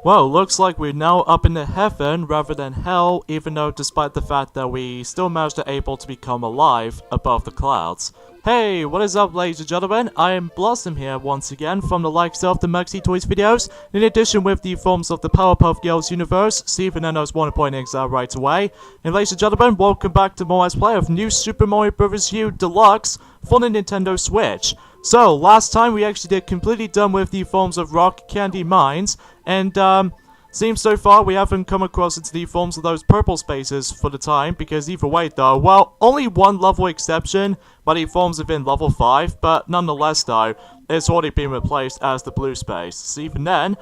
Well, looks like we're now up in the heaven rather than hell, even though despite the fact that we still managed to able to become alive above the clouds. Hey, what is up ladies and gentlemen, I am Blossom here once again from the likes of the Maxi Toys videos, in addition with the forms of the Powerpuff Girls universe, Stephen Enno's 1.x right away. And ladies and gentlemen, welcome back to more Let's Play of New Super Mario Bros. U Deluxe for the Nintendo Switch. So, last time we actually did completely done with the forms of Rock Candy Mines, and seems so far we haven't come across into the forms of those purple spaces for the time, because either way though, well, only one level exception, but it forms within level 5, but nonetheless though, it's already been replaced as the blue space. So even then,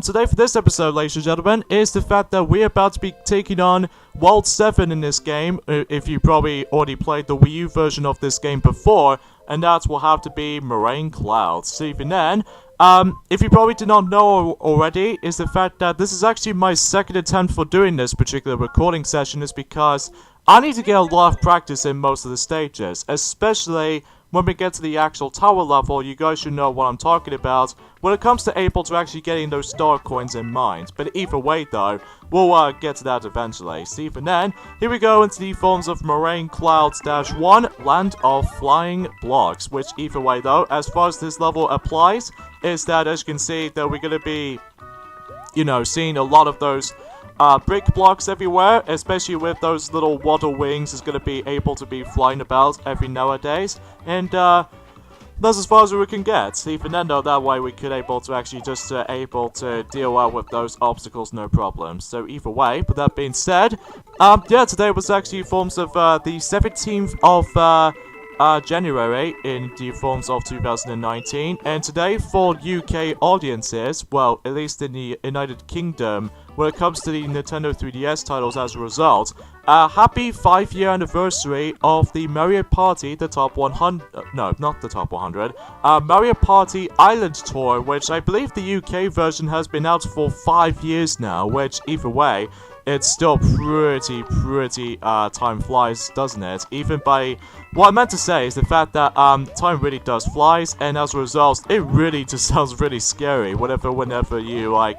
today for this episode, ladies and gentlemen, is the fact that we're about to be taking on World 7 in this game, if you probably already played the Wii U version of this game before, and that will have to be Meringue Clouds. So even then, if you probably did not know already, is the fact that this is actually my second attempt for doing this particular recording session, is because I need to get a lot of practice in most of the stages, especially when we get to the actual tower level. You guys should know what I'm talking about when it comes to able to actually getting those star coins in mind. But either way though, we'll get to that eventually. So even then, here we go into the forms of Meringue Clouds-1, Land of Flying Blocks, which either way though, as far as this level applies, is that as you can see that we're going to be, you know, seeing a lot of those brick blocks everywhere, especially with those little waddle wings is going to be able to be flying about every nowadays, and that's as far as we can get. Even then though, that way we could able to actually just able to deal with those obstacles no problem. So either way, with that being said, yeah, today was actually forms of the 17th of January in the forms of 2019, and today for UK audiences, well, at least in the United Kingdom, when it comes to the Nintendo 3DS titles as a result, happy 5-year anniversary of the Mario Party, the top 100, no, not the top 100, Mario Party Island Tour, which I believe the UK version has been out for 5 years now, which either way, it's still pretty, time flies, doesn't it? Even by, what I meant to say is the fact that, time really does flies, and as a result, it really just sounds really scary, whenever you, like,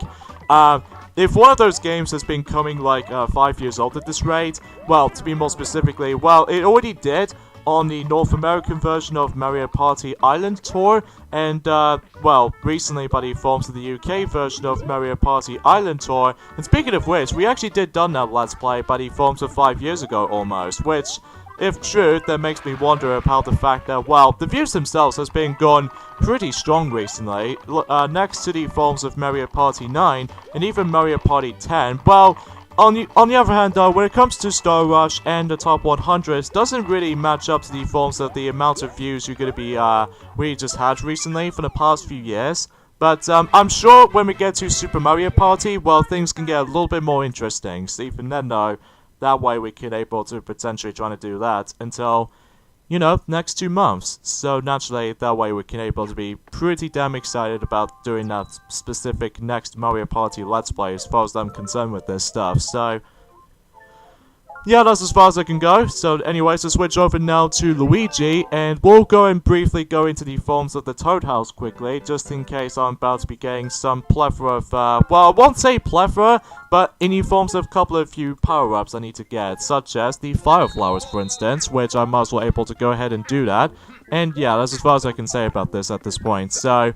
if one of those games has been coming, like, 5 years old at this rate, well, to be more specifically, well, it already did on the North American version of Mario Party Island Tour, and, well, recently by the forms of the UK version of Mario Party Island Tour. And speaking of which, we actually did done that Let's Play by the forms of 5 years ago almost, which, if true, that makes me wonder about the fact that, well, the views themselves has been going pretty strong recently, next to the forms of Mario Party 9 and even Mario Party 10. Well, on the other hand though, when it comes to Star Rush and the top 100s, doesn't really match up to the forms of the amount of views you're gonna be, we just had recently for the past few years. But, I'm sure when we get to Super Mario Party, well, things can get a little bit more interesting. So even then though, that way we can able to potentially try to do that until, you know, next 2 months. So naturally, that way we can able to be pretty damn excited about doing that specific next Mario Party Let's Play as far as I'm concerned with this stuff. So, yeah, that's as far as I can go. So anyways, let's switch over now to Luigi, and we'll go and briefly go into the forms of the Toad House quickly, just in case I'm about to be getting some plethora of, well, I won't say plethora, but any forms of couple of few power-ups I need to get, such as the Fire Flowers, for instance, which I'm as well able to go ahead and do that. And yeah, that's as far as I can say about this at this point. So,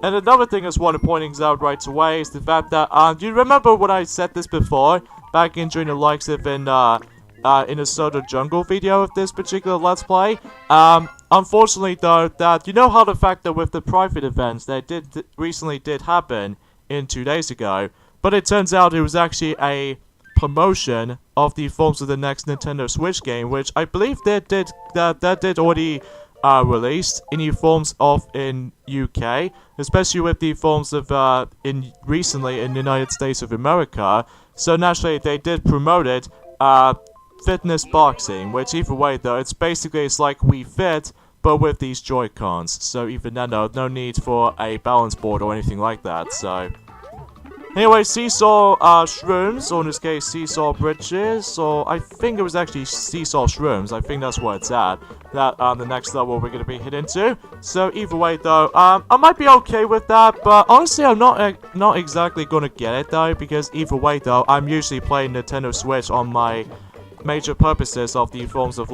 and another thing I just want to point out right away is the fact that, do you remember when I said this before? Back in during the likes of in a Soda Jungle video of this particular Let's Play. Unfortunately though, that you know how the fact that with the private events that recently did happen in 2 days ago, but it turns out it was actually a promotion of the forms of the next Nintendo Switch game, which I believe that did already released in the forms of in UK, especially with the forms of in recently in the United States of America. So naturally they did promote it, fitness boxing, which either way though, it's like Wii Fit, but with these Joy-Cons. So even then though, no need for a balance board or anything like that, so Anyway, seesaw shrooms, or in this case, seesaw bridges, or I think it was actually seesaw shrooms. I think that's where it's at. That the next level we're gonna be hit into. So either way, though, I might be okay with that, but honestly, I'm not exactly gonna get it though, because either way, though, I'm usually playing Nintendo Switch on my major purposes of the forms of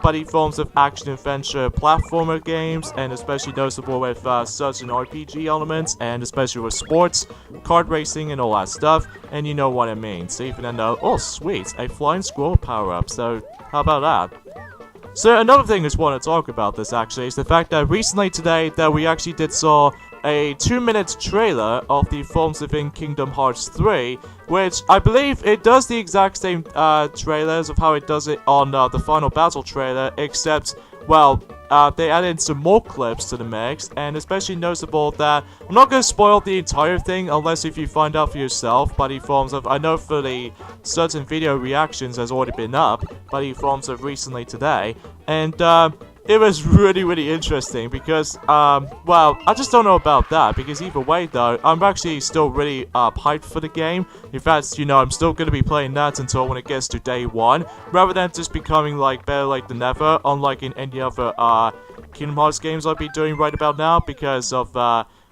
buddy forms of action-adventure platformer games, and especially noticeable with certain RPG elements, and especially with sports, kart racing, and all that stuff, and you know what I mean. So even then though, oh sweet, a flying squirrel power-up, so how about that? So another thing I just want to talk about this actually is the fact that recently today that we actually did saw a 2-minute trailer of the forms within Kingdom Hearts 3, which I believe it does the exact same trailers of how it does it on the Final Battle trailer, except, well, they added some more clips to the mix, and especially noticeable that I'm not going to spoil the entire thing unless if you find out for yourself, but the forms of, I know for the certain video reactions has already been up, but the forms of recently today, and it was really interesting because, well, I just don't know about that, because either way though, I'm actually still really hyped for the game. In fact, you know, I'm still going to be playing that until when it gets to day 1, rather than just becoming, like, better late than never, unlike in any other, Kingdom Hearts games I'll be doing right about now, because of,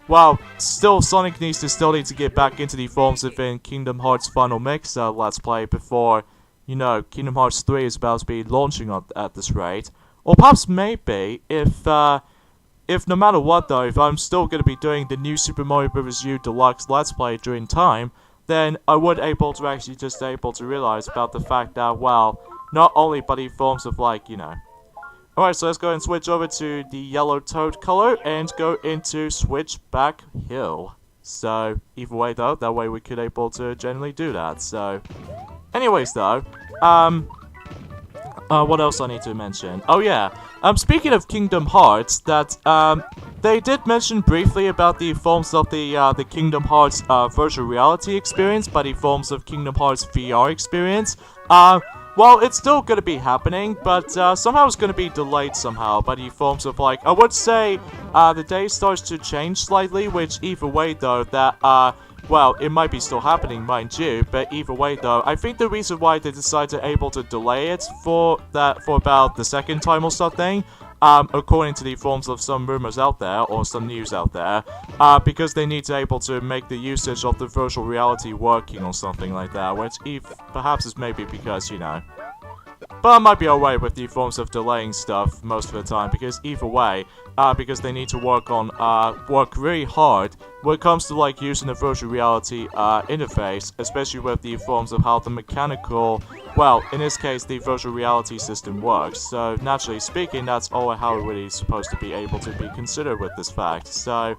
well, still, Sonic needs to get back into the forms within Kingdom Hearts Final Mix, Let's Play before, you know, Kingdom Hearts 3 is about to be launching at this rate. Or perhaps maybe, if no matter what though, if I'm still going to be doing the new Super Mario Bros. U Deluxe Let's Play during time, then I would able to actually just able to realize about the fact that, well, not only but the forms of, like, you know. Alright, so let's go and switch over to the yellow toad color and go into Switchback Hill. So, either way though, that way we could able to generally do that, so. Anyways though, what else I need to mention? Oh yeah, speaking of Kingdom Hearts, that, they did mention briefly about the forms of the Kingdom Hearts, virtual reality experience, by the forms of Kingdom Hearts VR experience. Well, it's still gonna be happening, but, somehow it's gonna be delayed somehow, by the forms of, like, I would say, the day starts to change slightly, which either way though, that, well, it might be still happening, mind you, but either way though, I think the reason why they decided to able to delay it for about the second time or something, according to the forms of some rumors out there, or some news out there, because they need to able to make the usage of the virtual reality working or something like that, which perhaps is maybe because, you know. But I might be alright with the forms of delaying stuff most of the time, because either way, because they need to work really hard when it comes to, like, using the virtual reality interface, especially with the forms of how the mechanical, well, in this case, the virtual reality system works. So naturally speaking, that's all how it really is supposed to be able to be considered with this fact. So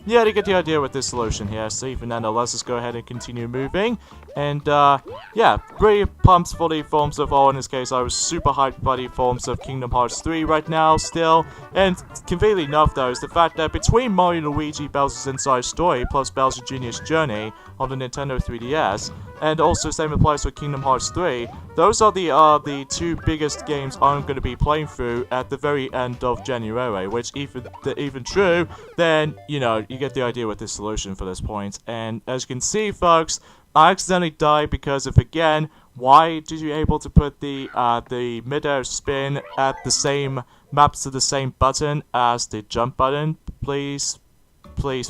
yeah, to get the idea with this solution here. So even then, let's just go ahead and continue moving. And, yeah, pretty pumped for the forms of, in this case, I was super hyped by the forms of Kingdom Hearts 3 right now, still. And, conveniently enough, though, is the fact that between Mario & Luigi Bowser's Inside Story plus Bowser Jr.'s Journey on the Nintendo 3DS, and also same applies for Kingdom Hearts 3, those are the two biggest games I'm going to be playing through at the very end of January, which even true, then, you know, you get the idea with this solution for this point. And as you can see, folks, I accidentally died because of, again, why did you able to put the mid-air spin at the same, maps to the same button as the jump button? Please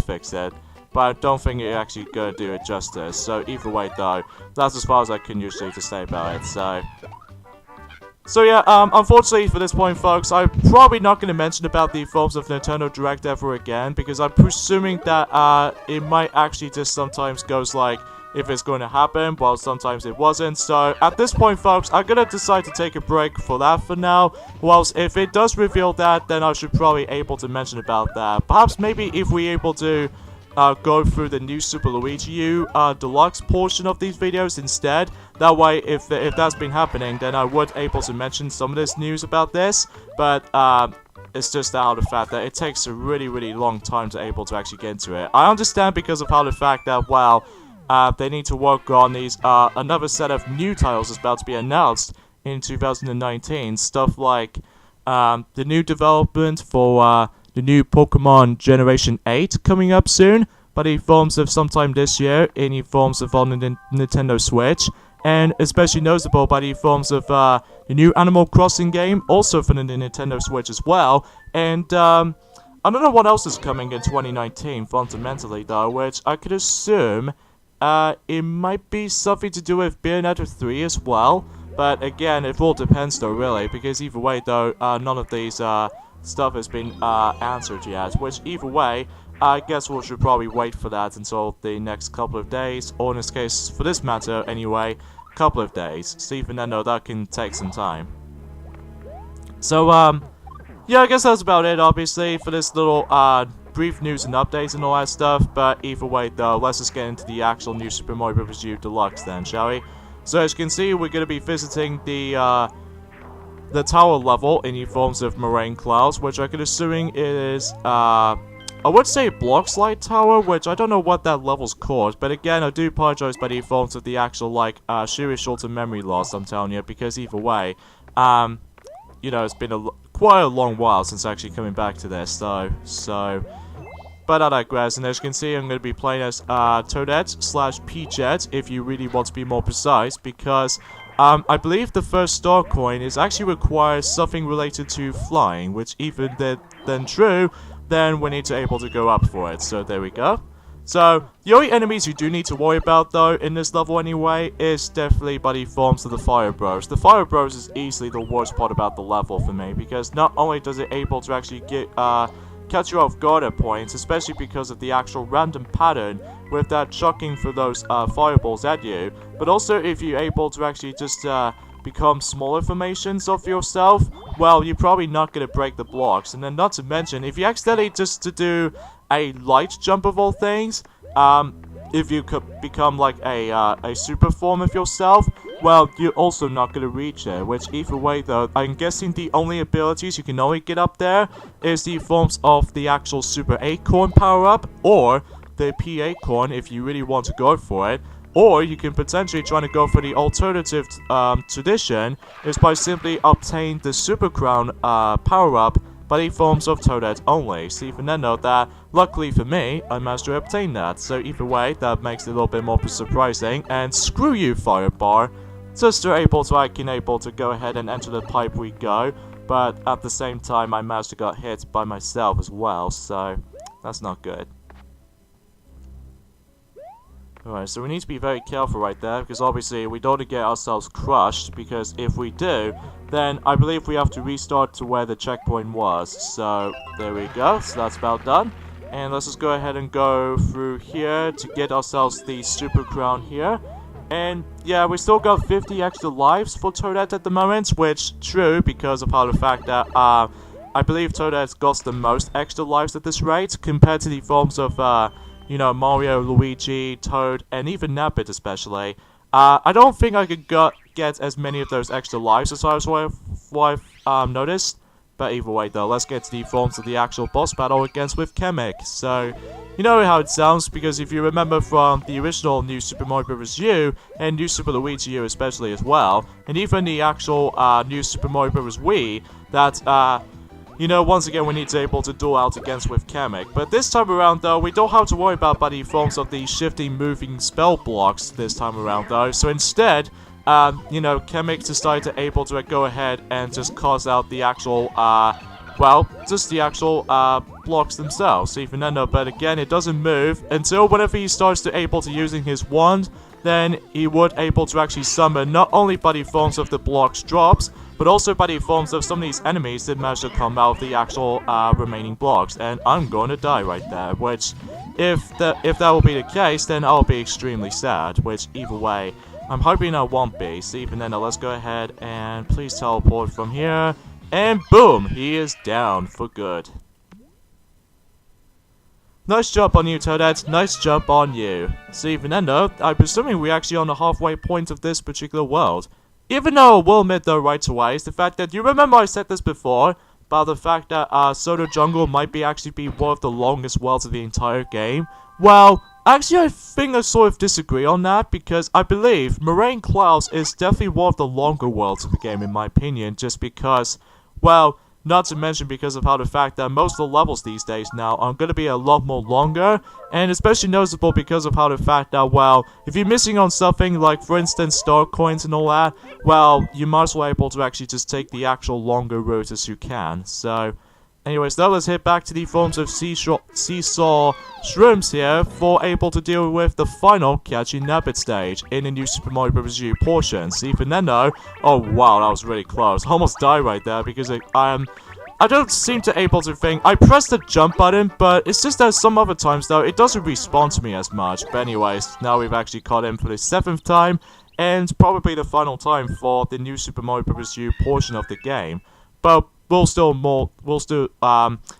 fix it. But I don't think you're actually gonna do it justice. So either way though, that's as far as I can usually to say about it, So yeah, unfortunately for this point, folks, I'm probably not going to mention about the forms of Nintendo Direct ever again, because I'm presuming that, it might actually just sometimes goes like, if it's going to happen, well, sometimes it wasn't. So at this point, folks, I'm going to decide to take a break for that for now. Whilst if it does reveal that, then I should probably able to mention about that. Perhaps maybe if we able to go through the new Super Luigi U Deluxe portion of these videos instead. That way, if that's been happening, then I would able to mention some of this news about this. But it's just out of the fact that it takes a really long time to able to actually get into it. I understand because of how the fact that, well, they need to work on these another set of new titles is about to be announced in 2019. Stuff like the new development for the new Pokemon Generation 8 coming up soon. by the forms of sometime this year in the forms of on the Nintendo Switch, and especially noticeable by the forms of the new Animal Crossing game, also for the Nintendo Switch as well, and I don't know what else is coming in 2019 fundamentally though, which I could assume it might be something to do with Bayonetta 3 as well, but again, it all depends though really, because either way though, none of these stuff has been answered yet, which either way, I guess we should probably wait for that until the next couple of days, or in this case, for this matter anyway, couple of days. So even then though, that can take some time. So, yeah, I guess that's about it, obviously, for this little, brief news and updates and all that stuff, but either way though, let's just get into the actual new Super Mario Bros. U Deluxe then, shall we? So as you can see, we're going to be visiting the tower level in the forms of Meringue clouds, which I could assuming is, I would say Block Slide Tower, which I don't know what that level's called, but again, I do apologize by the forms of the actual, like, serious short-term memory loss, I'm telling you, because either way, you know, it's been quite a long while since actually coming back to this, so, but I digress, and as you can see, I'm going to be playing as, Toadette / Peachette, if you really want to be more precise, because, I believe the first star coin is actually requires something related to flying, which even then true, then we need to able to go up for it, so there we go. So, the only enemies you do need to worry about though, in this level anyway, is definitely by the forms of the Fire Bros. The Fire Bros is easily the worst part about the level for me, because not only does it able to actually get, catch you off guard at points, especially because of the actual random pattern with that chucking for those, fireballs at you, but also if you're able to actually just, become smaller formations of yourself, well, you're probably not going to break the blocks. And then not to mention, if you accidentally just to do a light jump of all things, if you could become like a super form of yourself, well, you're also not going to reach it, which either way though, I'm guessing the only abilities you can only get up there is the forms of the actual Super Acorn power-up, or the P Acorn if you really want to go for it. Or you can potentially try to go for the alternative tradition, is by simply obtain the Super Crown power-up by the forms of Toadette only. So even then note that, luckily for me, I managed to obtain that. So either way, that makes it a little bit more surprising. And screw you, Firebar. Just able to go ahead and enter the pipe we go. But at the same time, I managed to get hit by myself as well. So that's not good. Alright, so we need to be very careful right there, because obviously we don't want to get ourselves crushed, because if we do, then I believe we have to restart to where the checkpoint was. So, there we go, so that's about done. And let's just go ahead and go through here to get ourselves the Super Crown here. And yeah, we still got 50 extra lives for Toadette at the moment, which, true, because of how the fact that, I believe Toadette's got the most extra lives at this rate, compared to the forms of, you know, Mario, Luigi, Toad, and even Nabbit especially. I don't think I could get as many of those extra lives as I've noticed. But either way though, let's get to the forms of the actual boss battle against with Kamek. So, you know how it sounds, because if you remember from the original New Super Mario Bros. U, and New Super Luigi U especially as well, and even the actual New Super Mario Bros. Wii, that, you know, once again, we need to able to duel out against with Kamek. But this time around, though, we don't have to worry about the forms of the shifting, moving spell blocks this time around, though. So instead, you know, Kamek decided to able to go ahead and just cause out the actual, well, just the actual, blocks themselves. So even then, though, but again, it doesn't move until whenever he starts to able to using his wand, then he would able to actually summon not only by the forms of the blocks drops, but also by the forms of some of these enemies that manage to come out of the actual remaining blocks. And I'm going to die right there, which, if that will be the case, then I'll be extremely sad, which either way, I'm hoping I won't be. So even then, let's go ahead and please teleport from here, and boom, he is down for good. Nice jump on you, Toadette. Nice jump on you. So even then, though, I'm presuming we're actually on the halfway point of this particular world. Even though I will admit, though, right away, is the fact that, you remember I said this before, about the fact that Soda Jungle might actually be one of the longest worlds of the entire game. Well, actually, I think I sort of disagree on that, because I believe Meringue Clouds is definitely one of the longer worlds of the game, in my opinion, just because, well, Not to mention because of how the fact that most of the levels these days now are going to be a lot more longer, and especially noticeable because of how the fact that, well, if you're missing on something like, for instance, star coins and all that, well, you might as well able to actually just take the actual longer route as you can. So, anyways, now let's head back to the forms of seesaw shrooms here for able to deal with the final catching nabbit stage in the new Super Mario Bros. U portions. Even then though, oh wow, that was really close. Almost died right there because I don't seem to able to think. I pressed the jump button, but it's just that some other times though, it doesn't respond to me as much. But anyways, now we've actually caught in for the 7th time, and probably the final time for the new Super Mario Bros. U portion of the game. But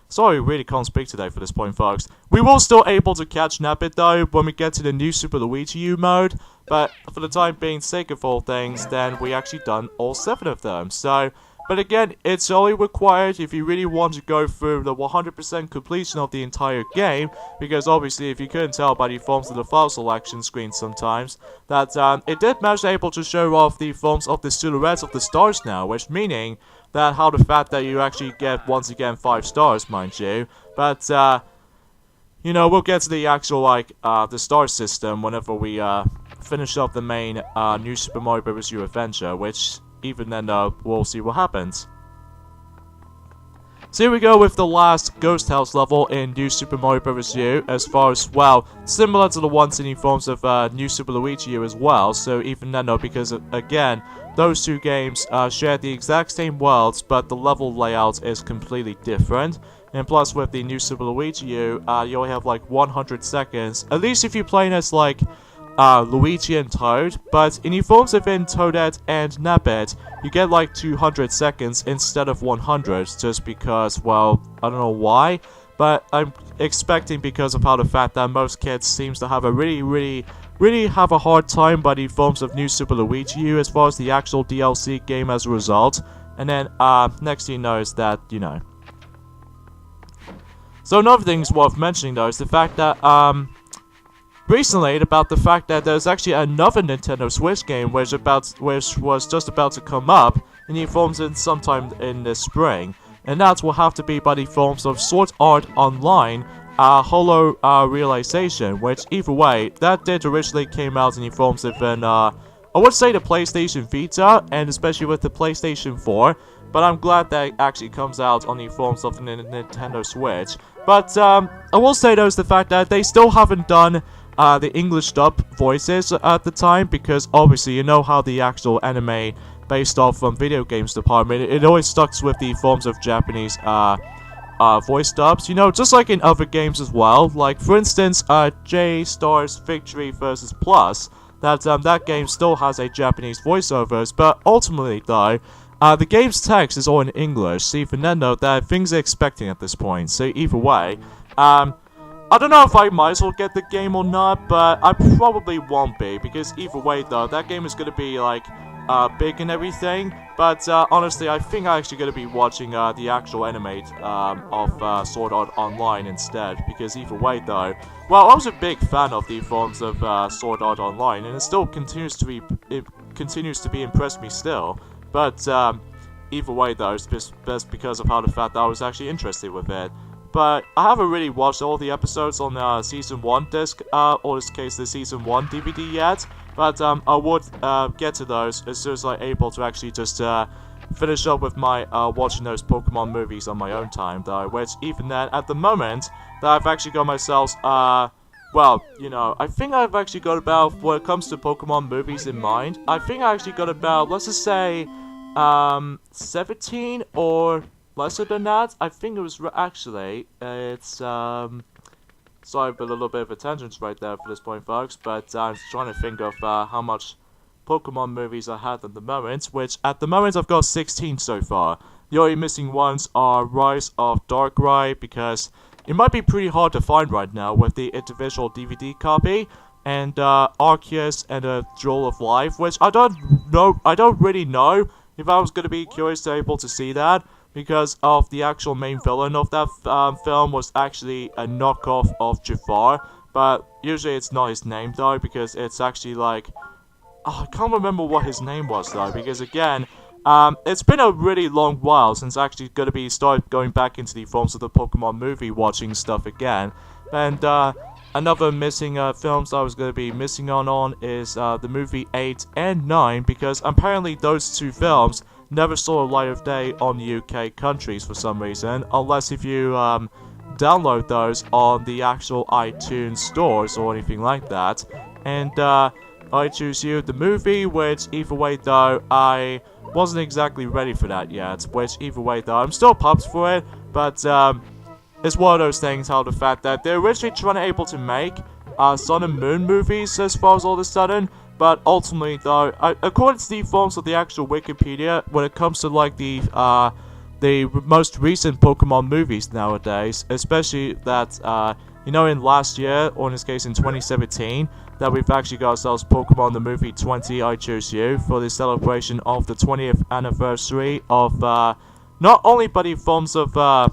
sorry, really can't speak today for this point, folks. We will still able to catch Nabbit, though, when we get to the new Super Luigi U mode, but for the time being, sake of all things, then we actually done all 7 of them, so, but again, it's only required if you really want to go through the 100% completion of the entire game, because obviously, if you couldn't tell by the forms of the file selection screen sometimes, that, it did manage able to show off the forms of the silhouettes of the stars now, which meaning that how the fact that you actually get, once again, 5 stars, mind you. But, you know, we'll get to the actual, like, the star system whenever we, finish up the main, new Super Mario Bros. U adventure, which, even then, we'll see what happens. So here we go with the last Ghost House level in New Super Mario Bros. U, as far as, well, similar to the ones in the forms of New Super Luigi U as well, so even then, because, again, those two games share the exact same worlds, but the level layout is completely different, and plus with the New Super Luigi U, you only have like 100 seconds, at least if you're playing as like Luigi and Toad, but in the forms of Toadette and Nabbit, you get like 200 seconds instead of 100, just because, well, I don't know why, but I'm expecting because of how the fact that most kids seems to have a really have a hard time by the forms of New Super Luigi U as far as the actual DLC game as a result, and then, next thing you know is that, you know. So another thing worth mentioning though is the fact that, recently, about the fact that there's actually another Nintendo Switch game which was just about to come up in the forms in sometime in the spring, and that will have to be by the forms of Sword Art Online Holo Realization, which either way, that did originally came out in the forms of an I would say the PlayStation Vita, and especially with the PlayStation 4, but I'm glad that it actually comes out on the forms of the Nintendo Switch. But I will say though is the fact that they still haven't done the English dub voices at the time, because obviously you know how the actual anime based off from video games department, it always stucks with the forms of Japanese voice dubs, you know, just like in other games as well. Like for instance, J-Star's Victory vs. Plus, that game still has a Japanese voiceovers, but ultimately though, the game's text is all in English, so even then though, there are things they're expecting at this point, so either way, I don't know if I might as well get the game or not, but I probably won't be, because either way though, that game is gonna be like, big and everything, but honestly, I think I'm actually gonna be watching the actual anime of Sword Art Online instead, because either way though, well, I was a big fan of the forms of Sword Art Online, and it still continues to be impressed me still, but either way though, it's just because of how the fact that I was actually interested with it. But I haven't really watched all the episodes on Season 1 disc, or in this case the Season 1 DVD yet, but I would get to those as soon as I'm able to actually just finish up with my watching those Pokemon movies on my own time though, which even then, at the moment, that I've actually got myself, well, you know, I think I've actually got about, when it comes to Pokemon movies in mind, I think I actually got about, let's just say, 17 or lesser than that. I think it was actually, it's, sorry for a little bit of a tangent right there for this point, folks, but I'm trying to think of how much Pokemon movies I had at the moment, which at the moment I've got 16 so far. The only missing ones are Rise of Darkrai, because it might be pretty hard to find right now with the individual DVD copy, and Arceus and a Jewel of Life, which I don't really know if I was going to be curious to able to see that, because of the actual main villain of that film was actually a knockoff of Jafar, but usually it's not his name though, because it's actually like, oh, I can't remember what his name was though, because again, It's been a really long while since I actually going to be started going back into the forms of the Pokemon movie watching stuff again. And another missing films I was going to be missing on is the movie 8 and 9, because apparently those two films never saw the light of day on the UK countries for some reason, unless if you download those on the actual iTunes stores or anything like that. And I Choose You, the movie, which either way though, I wasn't exactly ready for that yet, which either way though, I'm still pumped for it, but it's one of those things, how the fact that they're originally trying to able to make Sun and Moon movies as far as all of a sudden, but ultimately though, according to the forms of the actual Wikipedia, when it comes to like the most recent Pokemon movies nowadays, especially that, you know, in last year, or in this case in 2017, that we've actually got ourselves Pokemon the movie 20 I Choose You for the celebration of the 20th anniversary of, not only by the forms of, I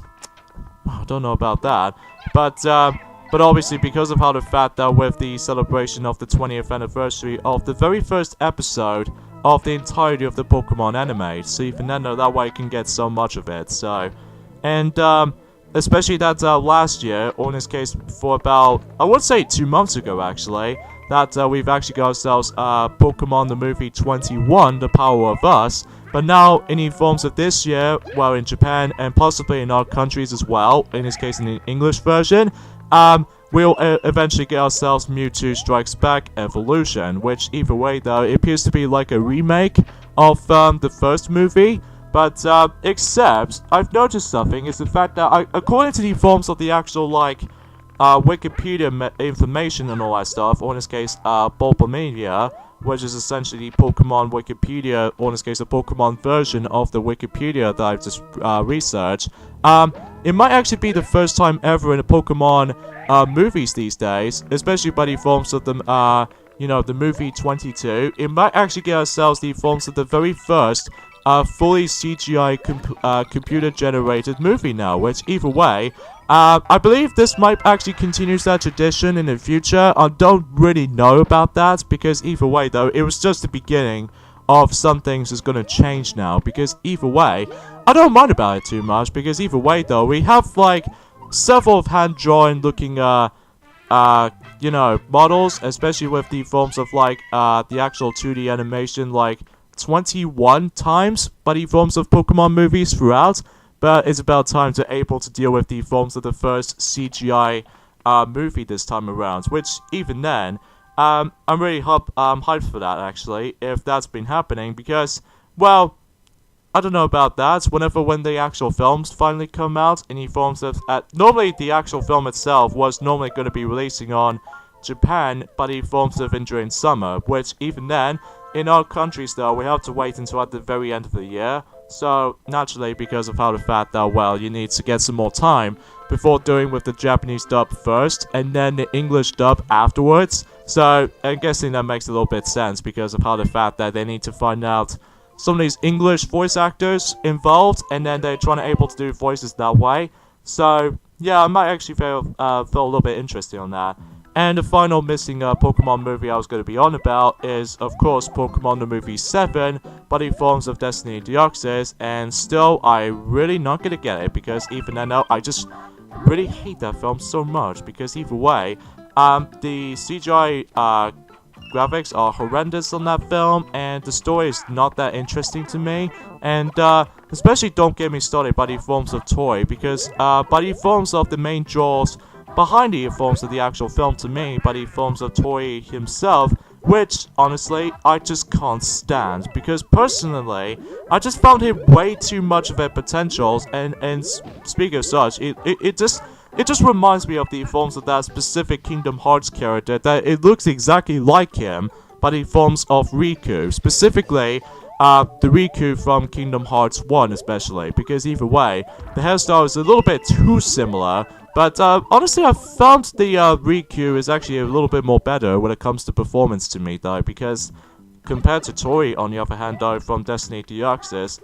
don't know about that, but obviously because of how the fact that with the celebration of the 20th anniversary of the very first episode of the entirety of the Pokemon anime, so even then, that way you can get so much of it, so, and, especially that, last year, or in this case, for about, I would say 2 months ago, actually, that, we've actually got ourselves, Pokemon the movie 21, The Power of Us, but now, in the forms of this year, well, in Japan, and possibly in our countries as well, in this case, in the English version, we'll eventually get ourselves Mewtwo Strikes Back Evolution, which either way though, it appears to be like a remake of the first movie, but except, I've noticed something, is the fact that according to the forms of the actual like Wikipedia information and all that stuff, or in this case Bulbamania, which is essentially the Pokemon Wikipedia, or in this case the Pokemon version of the Wikipedia that I've just researched, it might actually be the first time ever in the Pokemon movies these days, especially by the forms of the, you know, the movie 22, it might actually get ourselves the forms of the very first fully CGI computer-generated movie now, which either way, I believe this might actually continue that tradition in the future. I don't really know about that, because either way though, it was just the beginning of some things is gonna change now, because either way, I don't mind about it too much, because either way though, we have like several hand-drawn looking, you know, models, especially with the forms of like, the actual 2D animation, like 21 times by the forms of Pokemon movies throughout, but it's about time to able to deal with the forms of the first CGI movie this time around, which even then, I'm really hyped for that actually, if that's been happening, because, well, I don't know about that, when the actual films finally come out, in the forms of, normally the actual film itself was normally going to be releasing on Japan, but the forms of during summer, which even then, in our countries though, we have to wait until at the very end of the year, so naturally because of how the fact that, well, you need to get some more time before doing with the Japanese dub first, and then the English dub afterwards, so I'm guessing that makes a little bit sense because of how the fact that they need to find out some of these English voice actors involved, and then they're trying to able to do voices that way, so yeah, I might actually feel a little bit interested on that. And the final missing Pokemon movie I was going to be on about is, of course, Pokemon the movie 7, but in forms of Destiny Deluxe, and still, I'm really not going to get it, because even now, I just really hate that film so much, because either way, the CGI graphics are horrendous on that film, and the story is not that interesting to me, and especially don't get me started by the forms of Toy, because by the forms of the main draws behind the forms of the actual film to me, by the forms of Toy himself, which, honestly, I just can't stand, because personally, I just found him way too much of a potential, and speaking of such, it just reminds me of the forms of that specific Kingdom Hearts character, that it looks exactly like him, by the forms of Riku, specifically, the Riku from Kingdom Hearts 1 especially, because either way, the hairstyle is a little bit too similar, but honestly I found the Riku is actually a little bit more better when it comes to performance to me though, because compared to Tori on the other hand though from Destiny Deluxe, it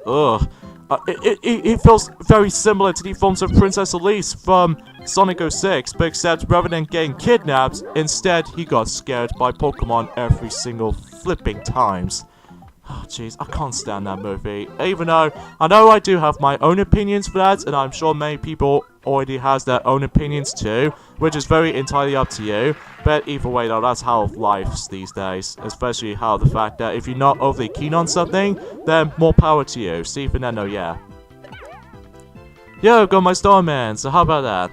feels very similar to the forms of Princess Elise from Sonic 06, but except rather than getting kidnapped, instead he got scared by Pokemon every single flipping times. Oh, jeez, I can't stand that movie. Even though I know I do have my own opinions for that, and I'm sure many people already has their own opinions too, which is very entirely up to you. But either way, though, that's how life's these days. Especially how the fact that if you're not overly keen on something, then more power to you. Steve Veneno, yeah. Yo, got my Starman, so how about that?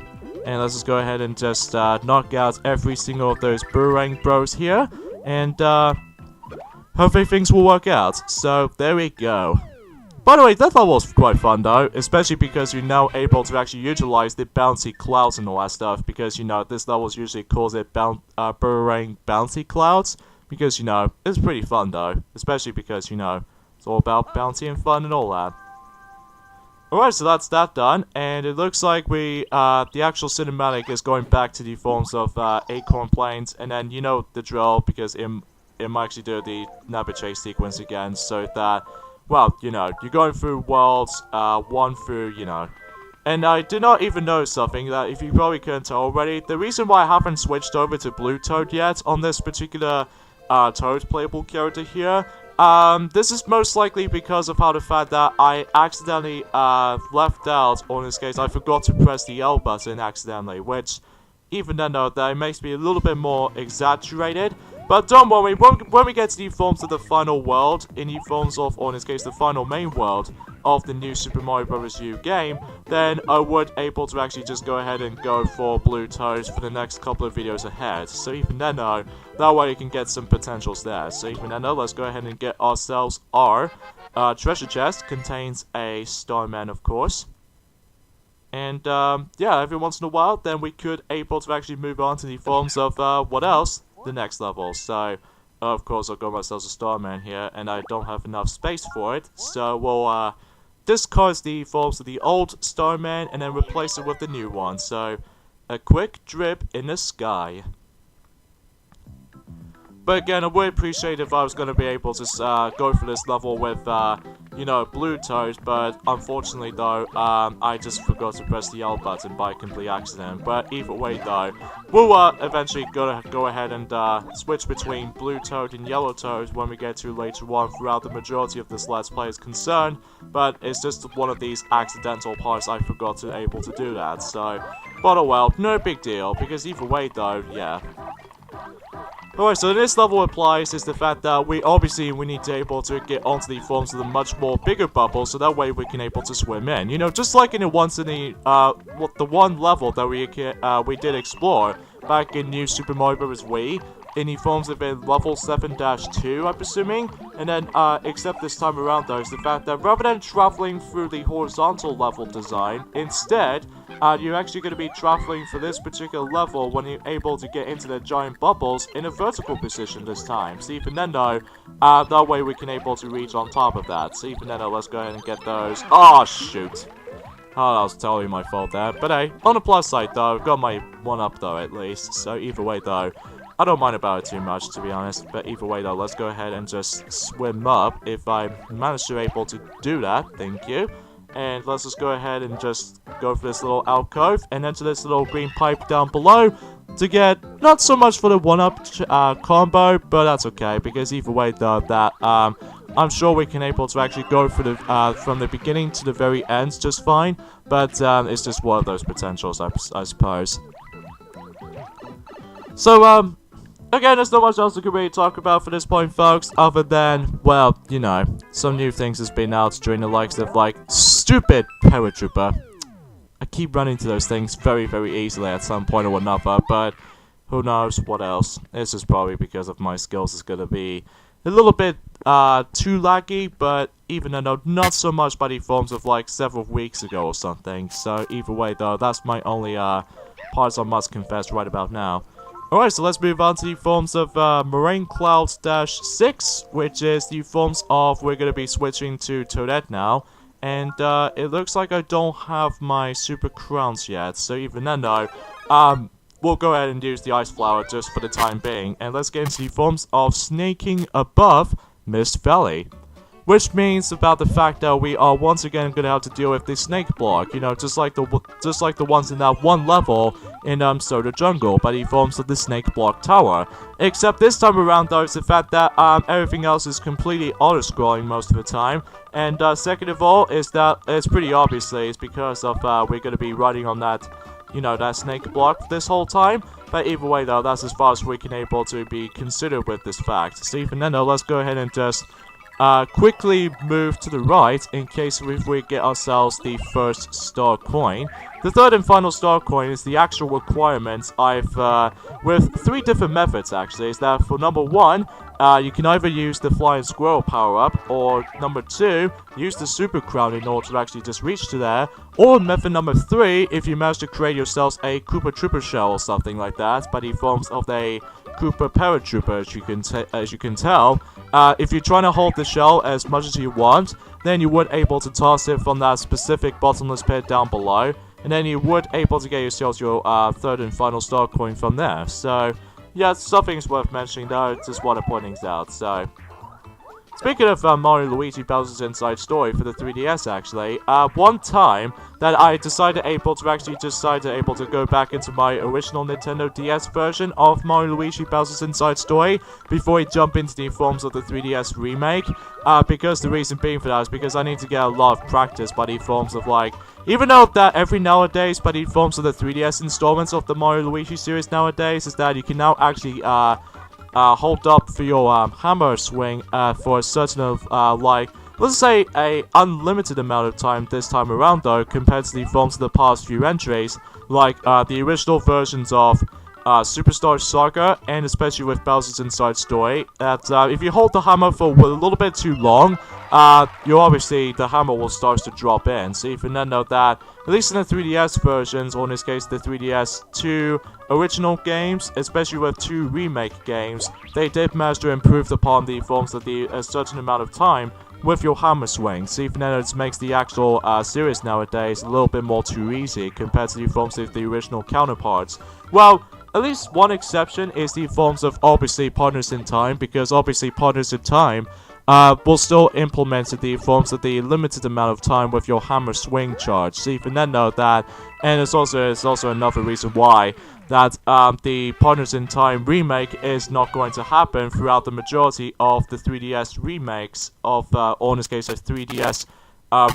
And let's just go ahead and just knock out every single of those Meringue bros here. And hopefully things will work out. So there we go. By the way, that level was quite fun though, especially because you're now able to actually utilize the bouncy clouds and all that stuff. Because, you know, this level usually calls it Meringue bouncy clouds. Because, you know, it's pretty fun though. Especially because, you know, it's all about bouncy and fun and all that. Alright, so that's that done, and it looks like the actual cinematic is going back to the forms of Acorn Plains, and then you know the drill, because it might actually do the Nabbit Chase sequence again, so that, well, you know, you're going through worlds, one through, you know. And I did not even know something that, if you probably couldn't tell already, the reason why I haven't switched over to Blue Toad yet on this particular Toad playable character here, this is most likely because of how the fact that I accidentally left out, or in this case, I forgot to press the L button accidentally, which, even then though, that makes me a little bit more exaggerated. But don't worry, when we get to the forms of the final world, in the forms of, or in this case, the final main world of the new Super Mario Bros. U game, then I would able to actually just go ahead and go for Blue Toads for the next couple of videos ahead. So even then though, that way you can get some potentials there. So even then though, let's go ahead and get ourselves our treasure chest. Contains a Starman, of course. And yeah, every once in a while, then we could able to actually move on to the forms of, what else? The next level. So, of course, I've got myself a Starman here, and I don't have enough space for it. So we'll discard the forms of the old Starman and then replace it with the new one. So, a quick drip in the sky. But again, I would appreciate if I was going to be able to go for this level with, you know, Blue Toad, but unfortunately though, I just forgot to press the L button by complete accident. But either way though, we'll eventually go ahead and switch between Blue Toad and Yellow Toad when we get to later on throughout the majority of this Let's Play is concerned. But it's just one of these accidental parts I forgot to able to do that. So, but oh well, no big deal, because either way though, yeah. Alright, so this level applies is the fact that we need to able to get onto the forms of the much more bigger bubbles, so that way we can able to swim in. You know, just like in the one level that we did explore back in New Super Mario Bros. Wii, in the forms of in level 7-2, I'm assuming. And then, except this time around though, is the fact that rather than traveling through the horizontal level design, instead, you're actually going to be traveling for this particular level when you're able to get into the giant bubbles in a vertical position this time. So even then though, that way we can able to reach on top of that. So even then though, let's go ahead and get those. Oh shoot. Oh, that was totally my fault there. But hey, on the plus side though, I've got my one up though at least. So either way though, I don't mind about it too much, to be honest. But either way though, let's go ahead and just swim up if I manage to able to do that. Thank you. And let's just go ahead and just go for this little alcove and enter this little green pipe down below to get not so much for the one-up combo, but that's okay, because either way though, that I'm sure we can able to actually go for the from the beginning to the very end just fine. But it's just one of those potentials, I suppose. So again, there's not much else I can really talk about for this point, folks, other than, well, you know, some new things has been out during the likes of, like, stupid Paratrooper. I keep running into those things very, very easily at some point or another, but who knows what else. This is probably because of my skills is going to be a little bit too laggy, but even though not so much by the forms of, like, several weeks ago or something. So either way, though, that's my only parts I must confess right about now. Alright, so let's move on to the forms of Meringue Clouds-6, which is the forms of we're going to be switching to Toadette now. And it looks like I don't have my Super Crowns yet, so even then though, we'll go ahead and use the Ice Flower just for the time being. And let's get into the forms of Snaking Above Mist Valley, which means about the fact that we are once again gonna have to deal with the snake block, you know, just like the ones in that one level in Soda Jungle, by the forms of the snake block tower. Except this time around though, it's the fact that everything else is completely auto-scrolling most of the time. And second of all, is that it's pretty obviously it's because of we're gonna be riding on that, you know, that snake block this whole time. But either way though, that's as far as we can able to be considered with this fact. So even then though, let's go ahead and just quickly move to the right in case if we get ourselves the first star coin. The third and final star coin is the actual requirements with 3 different methods actually. Is that for number 1, you can either use the flying squirrel power-up, or number 2, use the super crown in order to actually just reach to there, or method number 3, if you manage to create yourselves a Koopa Trooper shell or something like that, by the forms of a Koopa Paratrooper, as you can tell. If you're trying to hold the shell as much as you want, then you would able to toss it from that specific bottomless pit down below, and then you would able to get yourselves your third and final star coin from there. So yeah, something's worth mentioning though, just want to point things out. So speaking of Mario Luigi Bowser's Inside Story for the 3DS actually, one time that I decided to go back into my original Nintendo DS version of Mario Luigi Bowser's Inside Story before I jump into the forms of the 3DS remake, because the reason being for that is because I need to get a lot of practice by the forms of like, even though that every nowadays by the forms of the 3DS installments of the Mario Luigi series nowadays is that you can now actually hold up for your hammer swing for a certain of like, let's say a unlimited amount of time this time around though, compared to the forms of the past few entries, like the original versions of Superstar Saga, and especially with Bowser's Inside Story, that if you hold the hammer for a little bit too long, the hammer will start to drop in. So even then know that, at least in the 3DS versions, or in this case the 3DS 2 original games, especially with 2 remake games, they did manage to improve upon the forms of a certain amount of time with your hammer swing. So even then it makes the actual series nowadays a little bit more too easy compared to the forms of the original counterparts. Well, at least one exception is the forms of obviously Partners in Time, because obviously Partners in Time will still implement the forms of the limited amount of time with your hammer swing charge. So even then know that, and it's also another reason why that the Partners in Time remake is not going to happen throughout the majority of the 3DS remakes of, or in this case a 3DS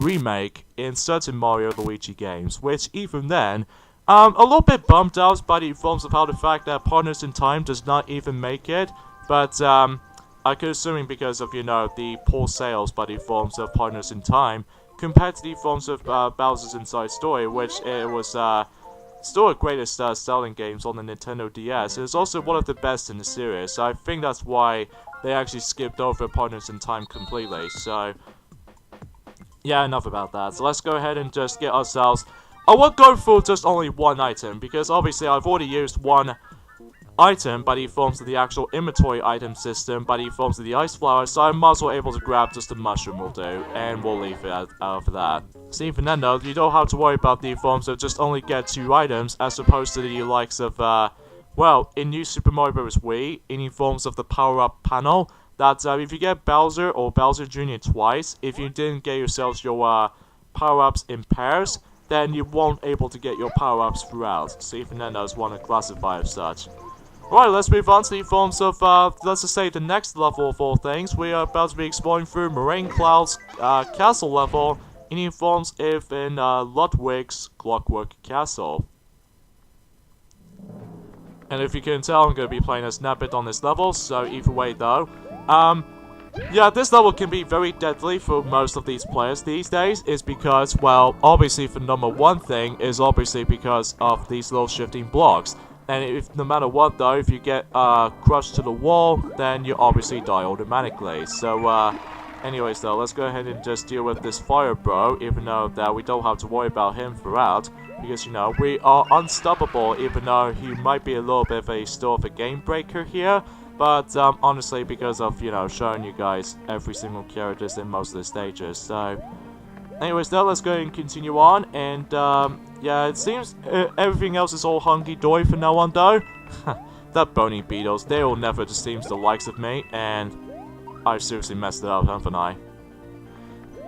remake in certain Mario Luigi games, which even then, a little bit bummed out by the forms of how the fact that Partners in Time does not even make it, but I could assuming because of, you know, the poor sales by the forms of Partners in Time compared to the forms of Bowser's Inside Story, which it was still the greatest selling games on the Nintendo DS. It was also one of the best in the series, so I think that's why they actually skipped over Partners in Time completely. So yeah, enough about that. So let's go ahead and just get ourselves, I won't go for just only one item, because obviously I've already used one item by the forms of the actual inventory item system, by the forms of the ice flower, so I might as well able to grab just a mushroom will do, and we'll leave it out for that. So even then though, you don't have to worry about the forms of just only get 2 items, as opposed to the likes of, well, in New Super Mario Bros. Wii, in the forms of the power-up panel, that if you get Bowser or Bowser Jr. twice, if you didn't get yourselves your power-ups in pairs, then you won't able to get your power-ups throughout. So even then, that's one to classify as such. Alright, let's move on to the forms of, let's just say the next level of all things. We are about to be exploring through Meringue Cloud's castle level, in the forms of in Ludwig's Clockwork Castle. And if you can tell, I'm going to be playing as Nabbit on this level, so either way though. Yeah, this level can be very deadly for most of these players these days, is because, well, obviously for number one thing, is obviously because of these little shifting blocks. And if no matter what though, if you get crushed to the wall, then you obviously die automatically. So, anyways though, let's go ahead and just deal with this fire bro, even though that we don't have to worry about him throughout. Because, you know, we are unstoppable, even though he might be a little bit of a still of a game breaker here. But, honestly, because of, you know, showing you guys every single characters in most of the stages. So, anyways, though, let's go ahead and continue on. And, yeah, it seems everything else is all hunky-dory for now on, though. That bony beetles, they will never just seem the likes of me. And I've seriously messed it up, haven't I?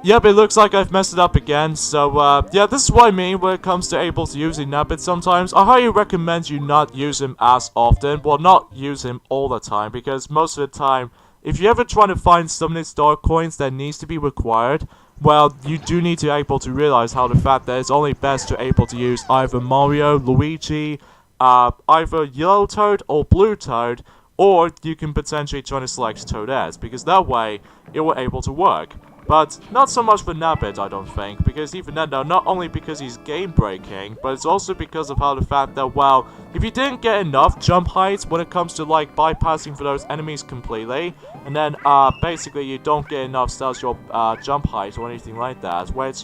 Yep, it looks like I've messed it up again, so, yeah, this is what I mean when it comes to able to using Nabbit sometimes. I highly recommend you not use him as often, well, not use him all the time, because most of the time, if you ever try to find summoning star coins that needs to be required, well, you do need to able to realize how the fact that it's only best to able to use either Mario, Luigi, either Yellow Toad or Blue Toad, or you can potentially try to select Toadette, because that way, it will able to work. But not so much for Nabbit, I don't think, because even then though, not only because he's game-breaking, but it's also because of how the fact that, well, if you didn't get enough jump heights when it comes to, like, bypassing for those enemies completely, and then, basically you don't get enough celestial, jump height or anything like that, which,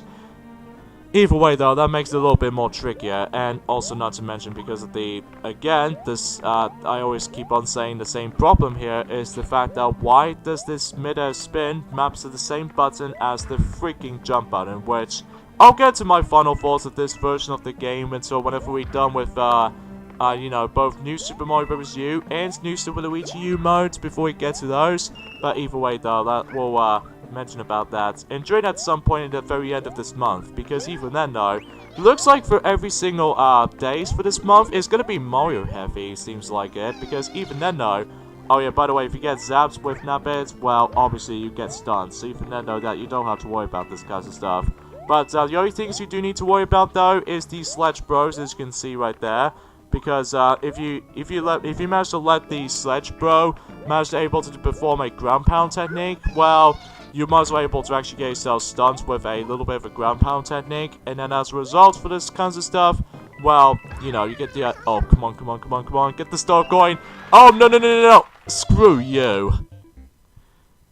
either way though, that makes it a little bit more trickier, and also not to mention because of the, again, this, I always keep on saying the same problem here, is the fact that why does this mid-air spin maps to the same button as the freaking jump button, which, I'll get to my final thoughts of this version of the game until whenever we're done with, you know, both New Super Mario Bros. U and New Super Luigi U modes before we get to those, but either way though, that will, mention about that, and during at some point at the very end of this month, because even then though, it looks like for every single days for this month, it's gonna be Mario heavy, seems like it, because even then though, oh yeah, by the way, if you get zapped with Nabbit, well, obviously you get stunned, so even then though, that you don't have to worry about this kind of stuff. But the only things you do need to worry about though, is the Sledge Bros, as you can see right there, because if you manage to let the Sledge Bro manage to able to perform a ground pound technique, well, you might as well able to actually get yourself stunned with a little bit of a ground pound technique, and then as a result for this kinds of stuff, well, you know, you get the, oh, come on, get the star going. Oh, no, screw you.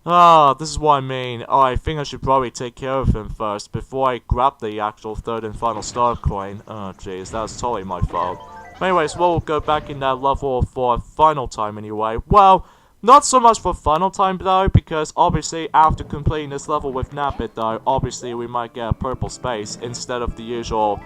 Ah, this is what I mean. Oh, I think I should probably take care of him first, before I grab the actual third and final star coin. Oh, jeez, that was totally my fault. But anyways, we'll go back in that level for a final time anyway. Well, not so much for final time though, because obviously after completing this level with Nabbit though, obviously we might get a purple space instead of the usual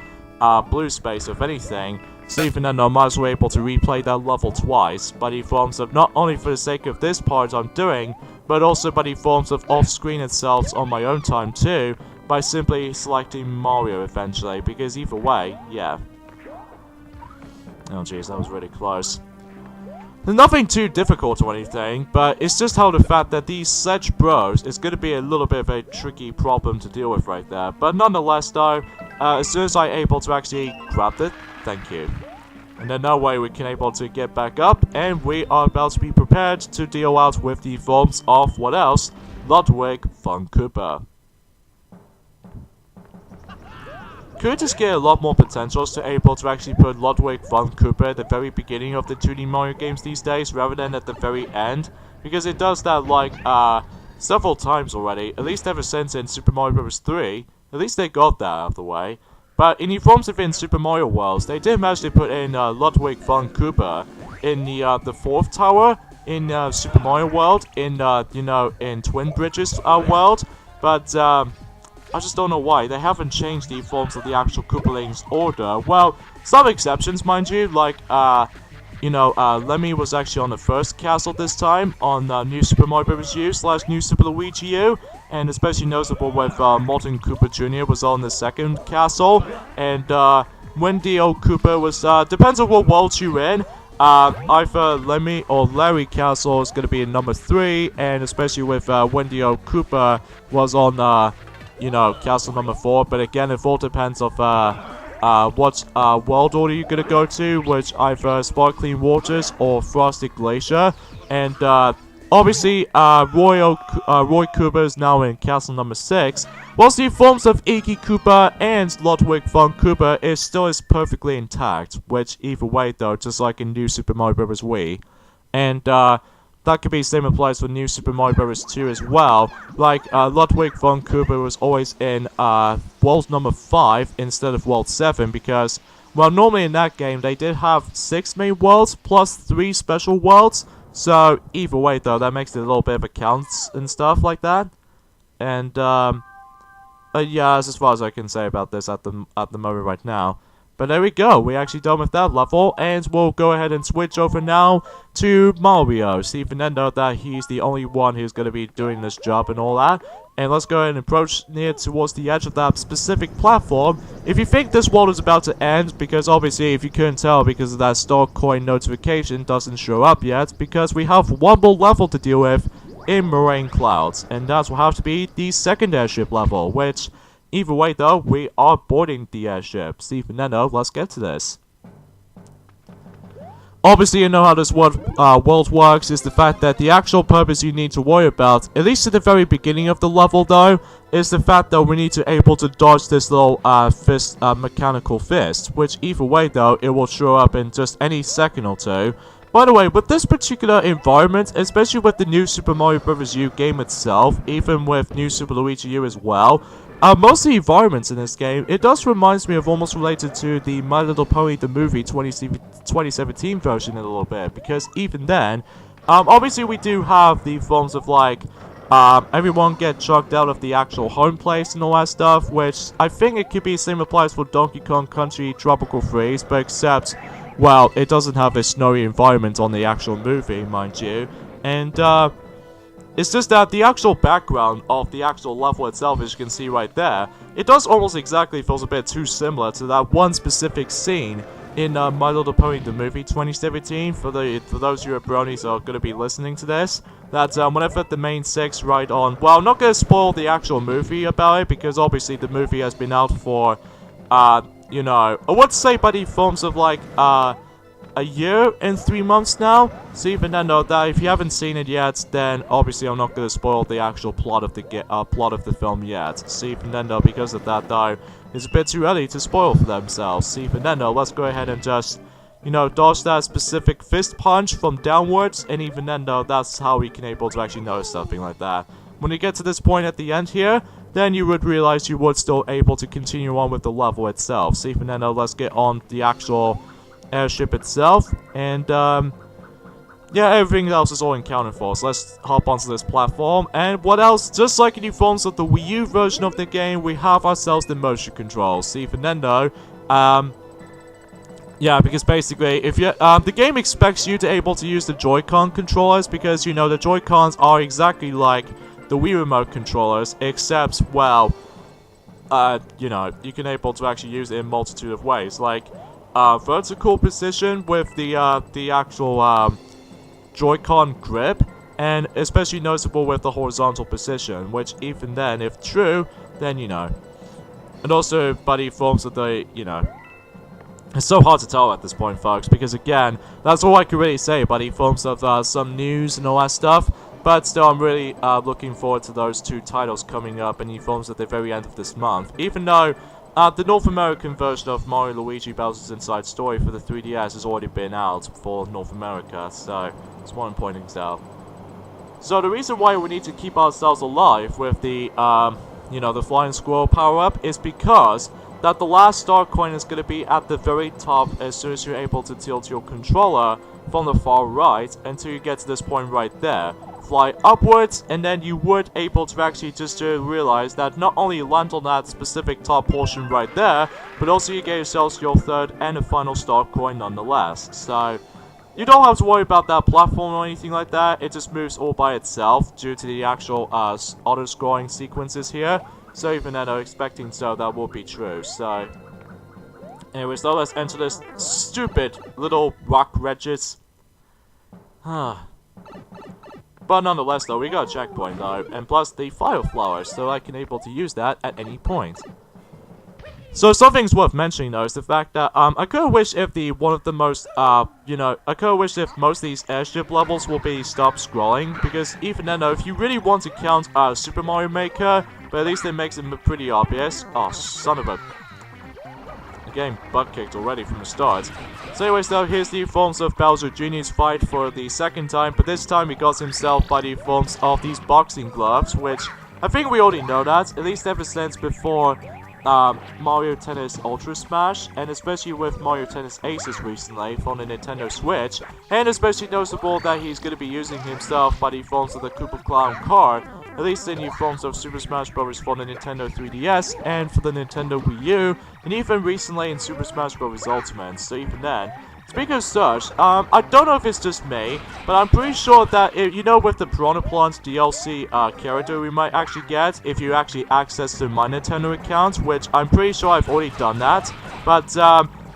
blue space if anything. So even then I might as well be able to replay that level twice, but in forms of not only for the sake of this part I'm doing, but also by the forms of off-screen itself on my own time too, by simply selecting Mario eventually, because either way, yeah. Oh jeez, that was really close. There's nothing too difficult or anything, but it's just how the fact that these Sledge Bros is going to be a little bit of a tricky problem to deal with right there. But nonetheless though, as soon as I'm able to actually grab it, thank you. And then that way we can able to get back up, and we are about to be prepared to deal out with the forms of, what else? Ludwig von Koopa. Could just get a lot more potentials to able to actually put Ludwig von Koopa at the very beginning of the 2D Mario games these days, rather than at the very end, because it does that like several times already, at least ever since in Super Mario Bros. 3, at least they got that out of the way. But in the forms of in Super Mario Worlds, they did manage to put in Ludwig von Koopa in the fourth tower in Super Mario World, in you know, in Twin Bridges world, but I just don't know why. They haven't changed the forms of the actual Koopaling's order. Well, some exceptions, mind you, like, you know, Lemmy was actually on the first castle this time, on New Super Mario Bros. U / New Super Luigi U, and especially noticeable with Molten Koopa Jr. was on the second castle, and Wendy O. Koopa was, depends on what world you're in, either Lemmy or Larry Castle is going to be in number 3, and especially with Wendy O. Koopa was on, you know, castle number 4, but again, it all depends of what world order you're gonna go to, which either Sparkling Waters or Frosted Glacier, and obviously Roy Koopa is now in castle number 6, whilst the forms of Iggy Koopa and Ludwig von Koopa is still perfectly intact, which either way though, just like in New Super Mario Bros. Wii, and that could be same applies for New Super Mario Bros. 2 as well. Like, Ludwig von Koopa was always in world number 5 instead of world 7 because, well, normally in that game they did have 6 main worlds plus 3 special worlds. So, either way though, that makes it a little bit of a count and stuff like that. And, yeah, that's as far as I can say about this at the moment right now. But there we go, we're actually done with that level, and we'll go ahead and switch over now to Mario. See, Fernando, that he's the only one who's going to be doing this job and all that. And let's go ahead and approach near towards the edge of that specific platform. If you think this world is about to end, because obviously if you couldn't tell because of that star coin notification doesn't show up yet, because we have one more level to deal with in Meringue Clouds, and that will have to be the second airship level, which, either way though, we are boarding the airship. See, Fernando, let's get to this. Obviously, you know how this world works, is the fact that the actual purpose you need to worry about, at least at the very beginning of the level though, is the fact that we need to able to dodge this little mechanical fist, which either way though, it will show up in just any second or two. By the way, with this particular environment, especially with the new Super Mario Bros. U game itself, even with new Super Luigi U as well, most of the environments in this game, it does remind me of almost related to the My Little Pony the movie 2017 version in a little bit, because even then, obviously we do have the forms of like, everyone get chucked out of the actual home place and all that stuff, which I think it could be the same applies for Donkey Kong Country Tropical Freeze, but except, well, it doesn't have a snowy environment on the actual movie, mind you, and, it's just that the actual background of the actual level itself, as you can see right there, it does almost exactly feels a bit too similar to that one specific scene in My Little Pony the movie 2017. For those you bronies who are going to be listening to this, that whenever the main six ride on, well, I'm not going to spoil the actual movie about it, because obviously the movie has been out for, you know, I would say by the forms of like, a year and 3 months now. So even then, though, that if you haven't seen it yet, then obviously I'm not going to spoil the actual plot of the film yet. So even then, though, because of that, though, it's a bit too early to spoil for themselves. So even then, though, let's go ahead and just, you know, dodge that specific fist punch from downwards, and even then, though, that's how we can able to actually notice something like that. When you get to this point at the end here, then you would realize you would still able to continue on with the level itself. So even then, though, let's get on the actual airship itself, and yeah, everything else is all accounted for, so let's hop onto this platform. And what else? Just like in the forms of the Wii U version of the game, we have ourselves the motion controls. See, Fernando, yeah, because basically, if you the game expects you to able to use the Joy-Con controllers, because you know the Joy-Cons are exactly like the Wii remote controllers, except, well, you know, you can able to actually use it in a multitude of ways, like vertical position with the actual Joy-Con grip, and especially noticeable with the horizontal position, which even then, if true, then you know. And also by the forms of the, you know, it's so hard to tell at this point, folks, because again, that's all I can really say by the forms of some news and all that stuff. But still, I'm really looking forward to those two titles coming up in the forms at the very end of this month, even though the North American version of Mario Luigi Bowser's Inside Story for the 3DS has already been out for North America, so it's one pointing out. So the reason why we need to keep ourselves alive with the, you know, the Flying Squirrel power-up is because that the last star coin is going to be at the very top as soon as you're able to tilt your controller from the far right until you get to this point right there. Fly upwards, and then you would able to actually just realize that not only you land on that specific top portion right there, but also you get yourselves your third and a final star coin nonetheless. So you don't have to worry about that platform or anything like that, it just moves all by itself due to the actual auto-scrolling sequences here. So even then, I'm expecting so that will be true. So anyways, though, let's enter this stupid little rock wedges. But nonetheless, though, we got a checkpoint, though, and plus the fire flowers, so I can able to use that at any point. So something's worth mentioning, though, is the fact that, I could wish if one of the most, you know, I could wish if most of these airship levels will be stop scrolling, because even then, though, if you really want to count, Super Mario Maker, but at least it makes it pretty obvious. Oh, son of a... Getting butt kicked already from the start. So anyways, though, here's the forms of Bowser Jr.'s fight for the second time, but this time he got himself by the forms of these boxing gloves, which I think we already know that, at least ever since before Mario Tennis Ultra Smash, and especially with Mario Tennis Aces recently from the Nintendo Switch, and especially noticeable that he's going to be using himself by the forms of the Koopa Clown card at least the new forms of Super Smash Bros. For the Nintendo 3DS and for the Nintendo Wii U, and even recently in Super Smash Bros. Ultimate, so even then. Speaking of such, I don't know if it's just me, but I'm pretty sure that, you know, with the Piranha Plants DLC character we might actually get, if you actually access to my Nintendo account, which I'm pretty sure I've already done that, but,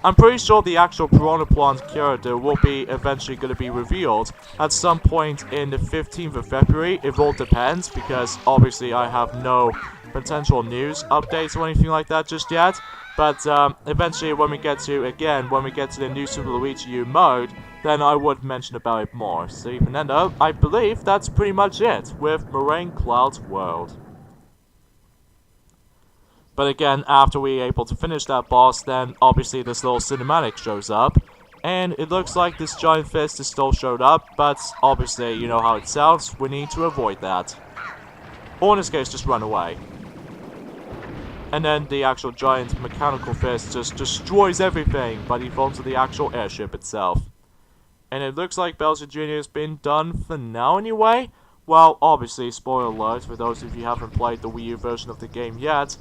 I'm pretty sure the actual Piranha Plant character will be eventually going to be revealed at some point in the 15th of February. It all depends, because obviously I have no potential news updates or anything like that just yet. But eventually when we get to the new Super Luigi U mode, then I would mention about it more. So even then though, I believe that's pretty much it with Meringue Cloud's World. But again, after we're able to finish that boss, then obviously this little cinematic shows up. And it looks like this giant fist is still showed up, but obviously, you know how it sounds, we need to avoid that. Or in this case, just run away. And then the actual giant mechanical fist just destroys everything by default of the actual airship itself. And it looks like Bowser Jr. has been done for now anyway. Well, obviously, spoiler alert for those of you who haven't played the Wii U version of the game yet,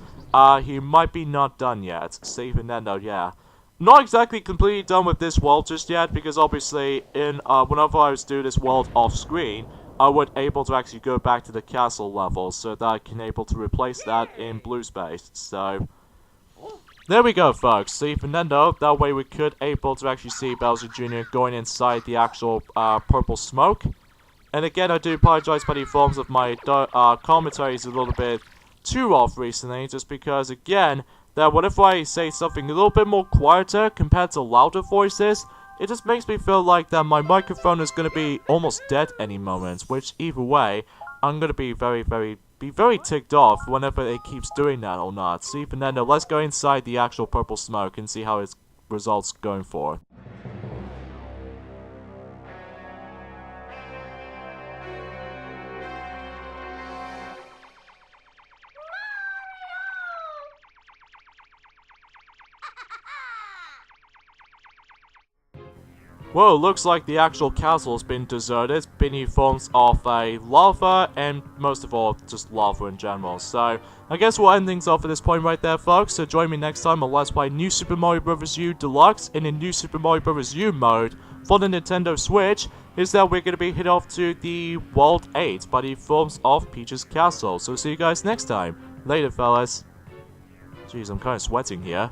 he might be not done yet. So even then though, yeah. Not exactly completely done with this world just yet, because obviously, whenever I was doing this world off screen, I would able to actually go back to the castle level, so that I can able to replace that in blue space. So there we go, folks. So even then though, that way we could able to actually see Bowser Jr. going inside the actual purple smoke. And again, I do apologize for the forms of my commentary is a little bit too off recently, just because again, that whenever I say something a little bit more quieter compared to louder voices, it just makes me feel like that my microphone is going to be almost dead any moment, which either way, I'm going to be very ticked off whenever it keeps doing that or not. So even then, let's go inside the actual purple smoke and see how its results going for. Whoa, looks like the actual castle has been deserted beneath forms of a lava and most of all, just lava in general. So, I guess we'll end things off at this point right there, folks. So join me next time on Let's Play New Super Mario Bros. U Deluxe in a New Super Mario Bros. U mode for the Nintendo Switch. Is that we're going to be hit off to the World 8 by the forms of Peach's Castle. So see you guys next time. Later, fellas. Jeez, I'm kind of sweating here.